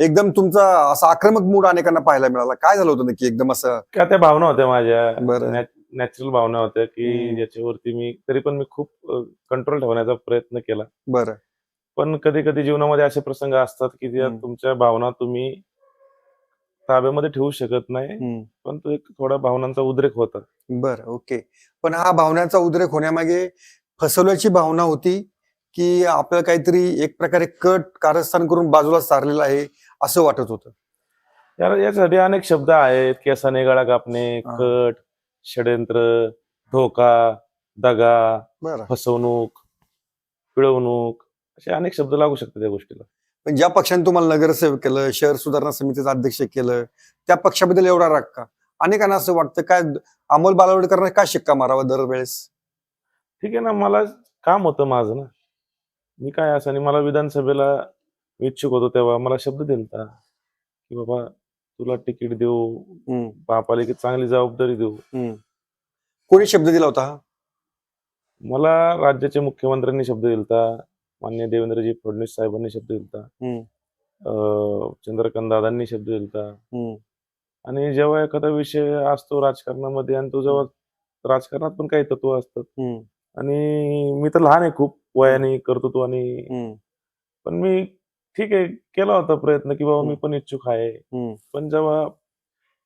एकदम तुमचा असा आक्रमक मूड अनेकांना पाहायला मिळाला. काय झालं होतं नक्की एकदम असं? का त्या भावना होत्या माझ्या, बरं. नॅचरल भावना होत्या की हम्म. ज्याच्यावरती मी तरी पण मी खूप कंट्रोल ठेवण्याचा प्रयत्न केला. बरं. पण कधी कधी जीवनामध्ये असे प्रसंग असतात की त्यात तुमच्या भावना तुम्ही ताब्यामध्ये ठेवू शकत नाही, पण तो एक थोडा भावनांचा उद्रेक होता. बरं, ओके. पण हा भावनांचा उद्रेक होण्यामागे फसवल्याची भावना होती की आपल्याला काहीतरी एक प्रकारे कट कारस्थान करून बाजूला सारलेलं आहे असं वाटत होतं? यासाठी अनेक शब्द आहेत. केसाने गळा कापणे, कट, षड्यंत्र, धोका, दगा, बरं. फसवणूक, पिळवणूक, असे अनेक शब्द लागू शकतात या गोष्टीला. पण ज्या पक्षाने तुम्हाला नगरसेवक केलं, शहर सुधारणा समितीचं अध्यक्ष केलं, त्या पक्षाबद्दल एवढा राग का? अनेकांना असं वाटतं काय अमोल बालवडकरांना काय शिक्का मारावा दरवेळेस? ठीक आहे ना, मला काम होतं माझं ना. मी काय असं, आणि मला विधानसभेला इच्छुक होतो तेव्हा मला शब्द दिलता की बाबा तुला तिकीट देऊ, महापालिकेत चांगली जबाबदारी देऊ. कोणी शब्द दिला होता हा? मला राज्याच्या मुख्यमंत्र्यांनी शब्द दिलता, माननीय देवेंद्रजी फडणवीस साहेबांनी शब्द दिलता, चंद्रकांत दादांनी शब्द दिलता. आणि जेव्हा एखादा विषय असतो राजकारणामध्ये आणि तो जेव्हा राजकारणात पण काही तत्व असतात, आणि मी तर लहान आहे खूप वयाने, कर्तृत्व आणि पण मी ठीक आहे केला होता प्रयत्न की बाबा मी पण इच्छुक आहे. पण जेव्हा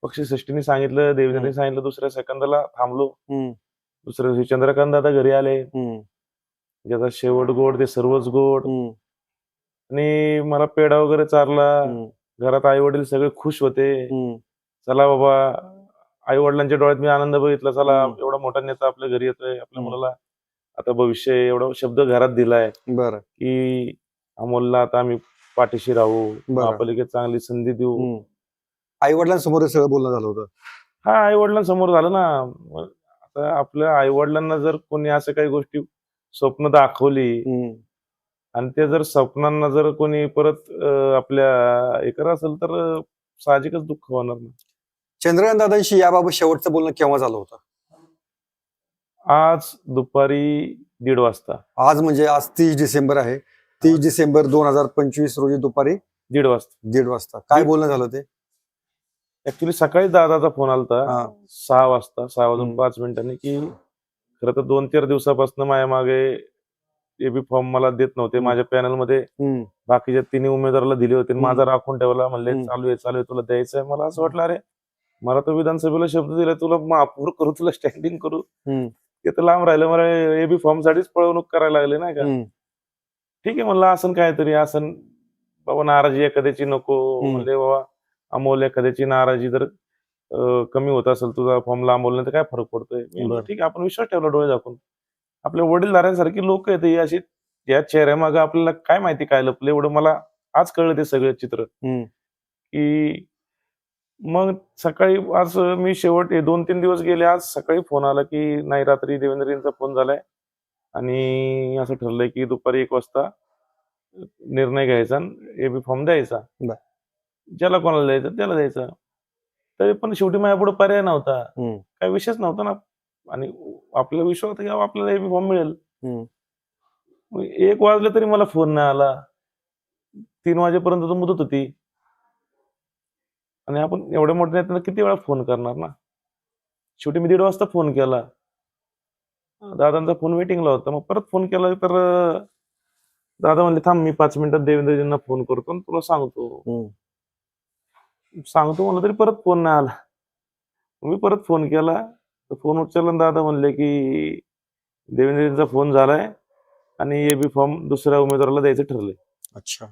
पक्षश्रेष्ठींनी सांगितलं, देवेंद्रनी सांगितलं, दुसऱ्या सेकंदाला थांबलो. दुसऱ्या दिवशी चंद्रकांत दादा घरी आले. ज्याचा शेवट गोड ते सर्वच गोड. आणि मला पेढा वगैरे चारला. घरात आई वडील सगळे खुश होते. चला बाबा, आई वडिलांच्या डोळ्यात मी आनंद बघितला, चला एवढा मोठा नेता आपल्या घरी येतोय, आपल्या मुलाला आता भविष्य, एवढा शब्द घरात दिलाय बरं की अमोलला आता आम्ही पाठीशी राहू, महापालिकेत चांगली संधी देऊ. आई वडिलांसमोर सगळं बोलणं झालं होतं? हा, आई वडिलांसमोर झालं ना. आता आपल्या आई वडिलांना जर कोणी असं काही गोष्टी स्वप्न दाखवली आणि ते जर स्वप्नांना जर कोणी परत आपल्या हे करत असेल तर साहजिकच दुःख होणार ना. चंद्रकांत दादांशी याबाबत शेवटचं बोलणं केव्हा झालं होतं? आज दुपारी 1:30 वाजता. आज म्हणजे आज 30 डिसेंबर आहे. 30 डिसेंबर 2025 रोजी दुपारी 1:30 वाजता. 1:30 वाजता काय बोलणं झालं ते? ऍक्च्युली सकाळी दादाचा फोन आलता 6 वाजता, 6 वाजून 5 मिनिटांनी, की खरं तर 2-4 दिवसापासून माझ्या मागे एबी फॉर्म मला देत नव्हते. माझ्या पॅनल मध्ये बाकीच्या 3 उमेदवाराला दिले होते, माझा राखून ठेवला. म्हणले चालू आहे तुला द्यायचंय. मला असं वाटलं, अरे मला तर विधानसभेला शब्द दिला, तुला महापौर करू, तुला स्टँडिंग करू, ते तर लांब राहिलं. मला एबी फॉर्म साठीच पळवणूक करायला लागले नाही का. ठीक आहे म्हणलं, असं काहीतरी असं बाबा, नाराजी एखाद्याची नको. म्हणले बाबा अमोल, एखाद्याची नाराजी जर कमी होत असेल, तुझा फॉर्म लांबवलं तर काय फरक पडतोय. ठीक आहे, आपण विश्वास ठेवला डोळे झाकून. आपल्या वडीलधाऱ्यांसारखी लोक आहेत ही, अशी या चेहऱ्यामागे आपल्याला काय माहिती काय लपलं. एवढं मला आज कळलं ते सगळं चित्र. की मग सकाळी आज मी शेवट 2-3 दिवस गेले, आज सकाळी फोन आला की नाही, रात्री देवेंद्रजींचा फोन झालाय आणि असं ठरलंय की दुपारी 1 वाजता निर्णय घ्यायचा, एबी फॉर्म द्यायचा. ज्याला कोणाला द्यायचं त्याला द्यायचा. तरी पण शेवटी माझ्या पुढे पर्याय नव्हता, काही विषयच नव्हता ना. आणि आपल्याला विश्वास होता की आपल्याला एबी फॉर्म मिळेल. 1 वाजले तरी मला फोन नाही आला. 3 वाजेपर्यंत मुदत होती, आणि आपण एवढ्या मोठ्या नेत्यांना किती वेळा फोन करणार ना. शेवटी मी 1:30 वाजता फोन केला. दादांचा फोन वेटिंगला होता. मग परत फोन केला तर दादा म्हणले, थांब मी 5 मिनिटात देवेंद्रजींना फोन करतो आणि तुला सांगतो. म्हणलं तरी परत फोन नाही आला. मी परत फोन केला, तर फोन उचलला, दादा म्हणले की देवेंद्रजींचा फोन झालाय आणि एबी फॉर्म दुसऱ्या उमेदवाराला द्यायचं ठरलंय. अच्छा.